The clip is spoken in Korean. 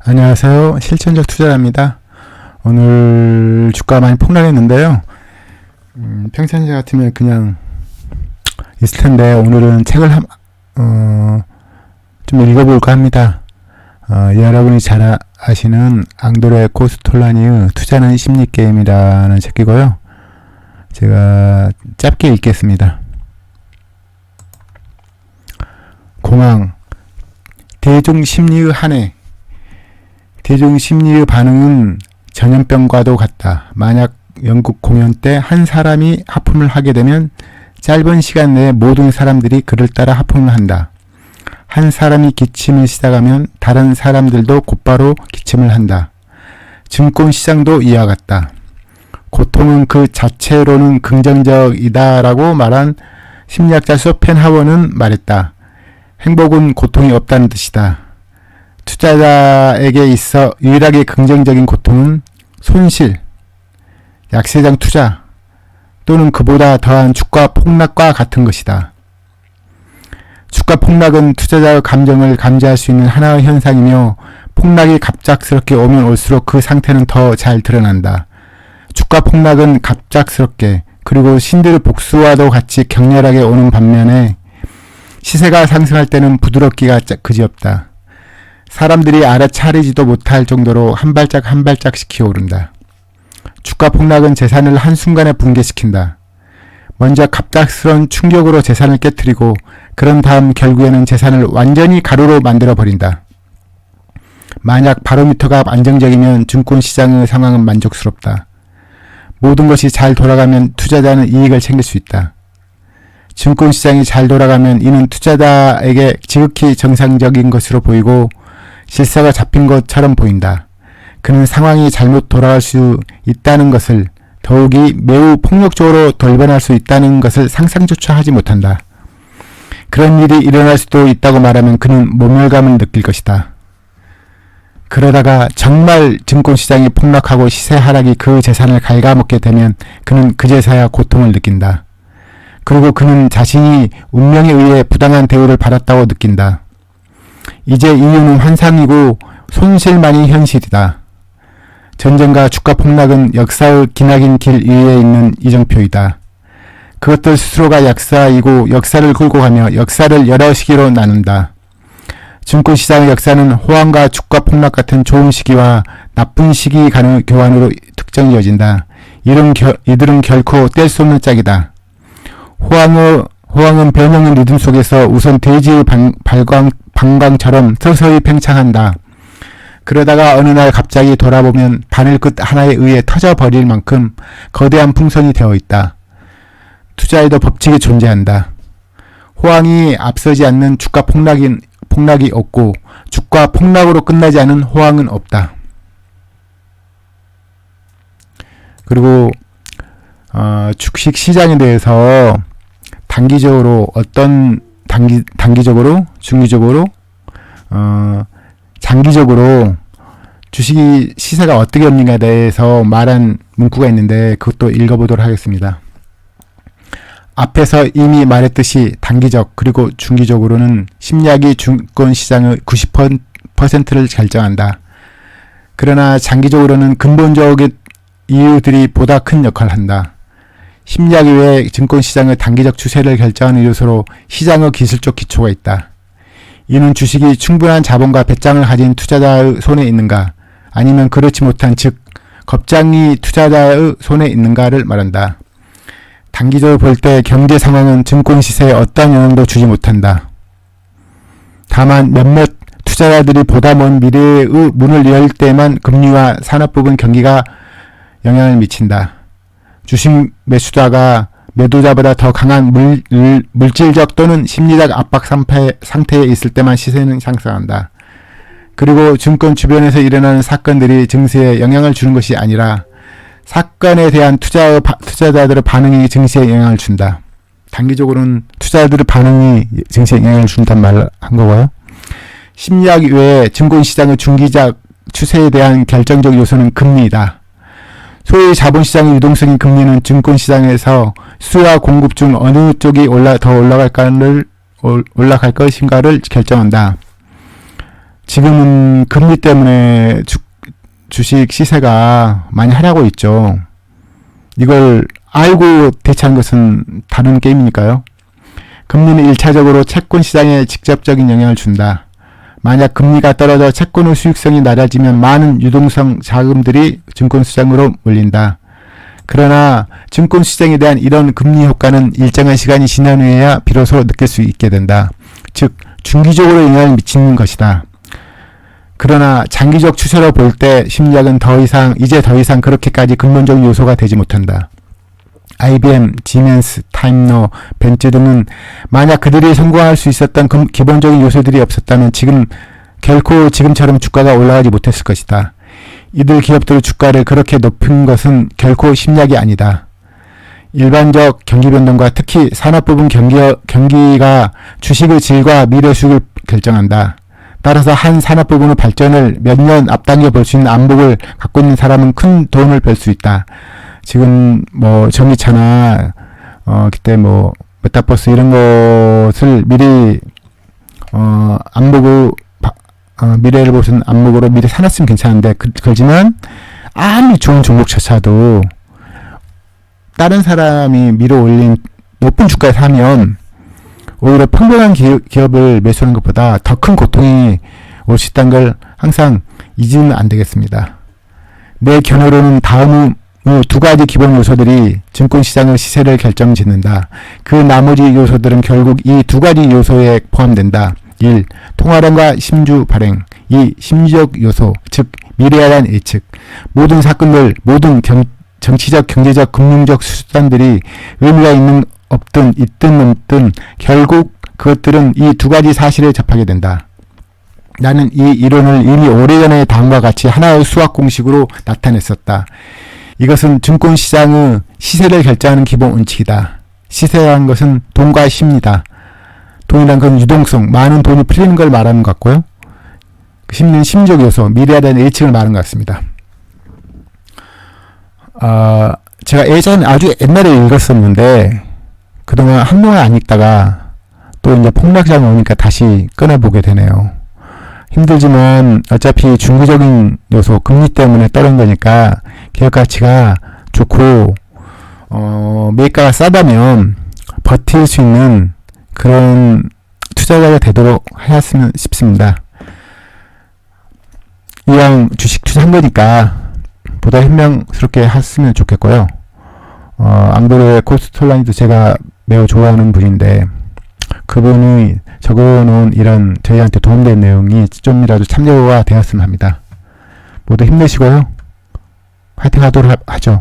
안녕하세요. 실천적 투자자입니다. 오늘 주가 많이 폭락했는데요. 평상시 같으면 그냥 있을 텐데 오늘은 책을 좀 읽어볼까 합니다. 여러분이 잘 아시는 앙도레 코스톨라니의 투자는 심리게임이라는 책이고요. 제가 짧게 읽겠습니다. 공황, 대중심리의 한 해. 대중심리의 반응은 전염병과도 같다. 만약 연극 공연 때 한 사람이 하품을 하게 되면 짧은 시간 내에 모든 사람들이 그를 따라 하품을 한다. 한 사람이 기침을 시작하면 다른 사람들도 곧바로 기침을 한다. 증권시장도 이와 같다. 고통은 그 자체로는 긍정적이다라고 말한 심리학자 쇼펜하워는 말했다. 행복은 고통이 없다는 뜻이다. 투자자에게 있어 유일하게 긍정적인 고통은 손실, 약세장 투자 또는 그보다 더한 주가 폭락과 같은 것이다. 주가 폭락은 투자자의 감정을 감지할 수 있는 하나의 현상이며 폭락이 갑작스럽게 오면 올수록 그 상태는 더 잘 드러난다. 주가 폭락은 갑작스럽게 그리고 신들의 복수와도 같이 격렬하게 오는 반면에 시세가 상승할 때는 부드럽기가 그지없다. 사람들이 알아차리지도 못할 정도로 한 발짝 한 발짝씩 기어오른다. 주가 폭락은 재산을 한순간에 붕괴시킨다. 먼저 갑작스러운 충격으로 재산을 깨트리고 그런 다음 결국에는 재산을 완전히 가루로 만들어버린다. 만약 바로미터가 안정적이면 증권시장의 상황은 만족스럽다. 모든 것이 잘 돌아가면 투자자는 이익을 챙길 수 있다. 증권시장이 잘 돌아가면 이는 투자자에게 지극히 정상적인 것으로 보이고 질서가 잡힌 것처럼 보인다. 그는 상황이 잘못 돌아갈 수 있다는 것을, 더욱이 매우 폭력적으로 돌변할 수 있다는 것을 상상조차 하지 못한다. 그런 일이 일어날 수도 있다고 말하면 그는 모멸감을 느낄 것이다. 그러다가 정말 증권시장이 폭락하고 시세 하락이 그 재산을 갉아먹게 되면 그는 그제서야 고통을 느낀다. 그리고 그는 자신이 운명에 의해 부당한 대우를 받았다고 느낀다. 이제 이유는 환상이고 손실만이 현실이다. 전쟁과 주가 폭락은 역사의 기나긴 길 위에 있는 이정표이다. 그것들 스스로가 역사이고 역사를 끌고 가며 역사를 여러 시기로 나눈다. 증권시장의 역사는 호황과 주가 폭락 같은 좋은 시기와 나쁜 시기 간의 교환으로 특정이어진다. 이들은 결코 뗄 수 없는 짝이다. 호황은 변형의 리듬 속에서 우선 대지의 방광처럼 서서히 팽창한다. 그러다가 어느 날 갑자기 돌아보면 바늘 끝 하나에 의해 터져버릴 만큼 거대한 풍선이 되어 있다. 투자에도 법칙이 존재한다. 호황이 앞서지 않는 주가 폭락이 없고 주가 폭락으로 끝나지 않은 호황은 없다. 그리고 주식 시장에 대해서 단기적으로 단기적으로, 중기적으로, 장기적으로 주식이 시세가 어떻게 없는가에 대해서 말한 문구가 있는데 그것도 읽어보도록 하겠습니다. 앞에서 이미 말했듯이 단기적 그리고 중기적으로는 심리학이 증권시장의 90%를 결정한다. 그러나 장기적으로는 근본적인 이유들이 보다 큰 역할을 한다. 심리학 외에 증권시장의 단기적 추세를 결정하는 요소로 시장의 기술적 기초가 있다. 이는 주식이 충분한 자본과 배짱을 가진 투자자의 손에 있는가, 아니면 그렇지 못한 즉 겁장이 투자자의 손에 있는가를 말한다. 단기적으로 볼 때 경제 상황은 증권 시세에 어떤 영향도 주지 못한다. 다만 몇몇 투자자들이 보다 먼 미래의 문을 열 때만 금리와 산업부분 경기가 영향을 미친다. 주식 매수자가 매도자보다 더 강한 물질적 또는 심리적 압박 상태에 있을 때만 시세는 상승한다. 그리고 증권 주변에서 일어나는 사건들이 증시에 영향을 주는 것이 아니라 사건에 대한 투자자들의 반응이 증시에 영향을 준다. 단기적으로는 투자자들의 반응이 증시에 영향을 준다는 말을 한 거고요. 심리학 외에 증권시장의 중기적 추세에 대한 결정적 요소는 금리이다. 소위 자본시장의 유동성인 금리는 증권시장에서 수요와 공급 중 어느 쪽이 더 올라갈 것인가를 결정한다. 지금은 금리 때문에 주식 시세가 많이 하락하고 있죠. 이걸 알고 대처한 것은 다른 게임이니까요. 금리는 1차적으로 채권 시장에 직접적인 영향을 준다. 만약 금리가 떨어져 채권의 수익성이 낮아지면 많은 유동성 자금들이 증권 시장으로 몰린다. 그러나 증권 시장에 대한 이런 금리 효과는 일정한 시간이 지난 후에야 비로소 느낄 수 있게 된다. 즉 중기적으로 영향을 미치는 것이다. 그러나 장기적 추세로 볼 때 심리학은 이제 더 이상 그렇게까지 근본적인 요소가 되지 못한다. IBM, 지멘스, 타임러, 벤츠 등은 만약 그들이 성공할 수 있었던 기본적인 요소들이 없었다면 결코 지금처럼 주가가 올라가지 못했을 것이다. 이들 기업들의 주가를 그렇게 높인 것은 결코 심리학이 아니다. 일반적 경기 변동과 특히 산업 부분 경기가 주식의 질과 미래 수익을 결정한다. 따라서 한 산업 부분의 발전을 몇 년 앞당겨 볼 수 있는 안목을 갖고 있는 사람은 큰 돈을 벌 수 있다. 지금 전기차나 그때 메타버스 이런 것을 미리 안목을 미래를 보는 안목으로 미리 사놨으면 괜찮은데 그렇지만 아무리 좋은 종목조차도 다른 사람이 밀어올린 높은 주가에 사면 오히려 평범한 기업을 매수하는 것보다 더 큰 고통이 올 수 있다는 걸 항상 잊으면 안 되겠습니다. 내 견해로는 다음의 두 가지 기본 요소들이 증권시장의 시세를 결정짓는다. 그 나머지 요소들은 결국 이 두 가지 요소에 포함된다. 1. 통화량과 심주 발행. 2. 심리적 요소, 즉 미래에 대한 예측. 모든 사건들, 모든 정치적, 경제적, 금융적 수단들이 의미가 있든 없든 결국 그것들은 이 두 가지 사실에 접하게 된다. 나는 이 이론을 이미 오래전에 다음과 같이 하나의 수학 공식으로 나타냈었다. 이것은 증권시장의 시세를 결정하는 기본 원칙이다. 시세라는 것은 돈과 심리다. 돈이란 건 유동성, 많은 돈이 풀리는 걸 말하는 것 같고요. 심리는 심적 요소, 미래에 대한 예측을 말하는 것 같습니다. 제가 아주 옛날에 읽었었는데 그동안 한동안 안 읽다가 또 이제 폭락장이 오니까 다시 꺼내보게 되네요. 힘들지만 어차피 중기적인 요소, 금리 때문에 떨어진 거니까 기업 가치가 좋고 매가가 싸다면 버틸 수 있는 그런 투자자가 되도록 하였으면 싶습니다. 이왕 주식 투자한 거니까 보다 현명스럽게 했으면 좋겠고요. 앙드레 코스톨라니도 제가 매우 좋아하는 분인데 그분이 적어놓은 이런 저희한테 도움된 내용이 좀이라도 참조가 되었으면 합니다. 모두 힘내시고요. 화이팅 하도록 하죠.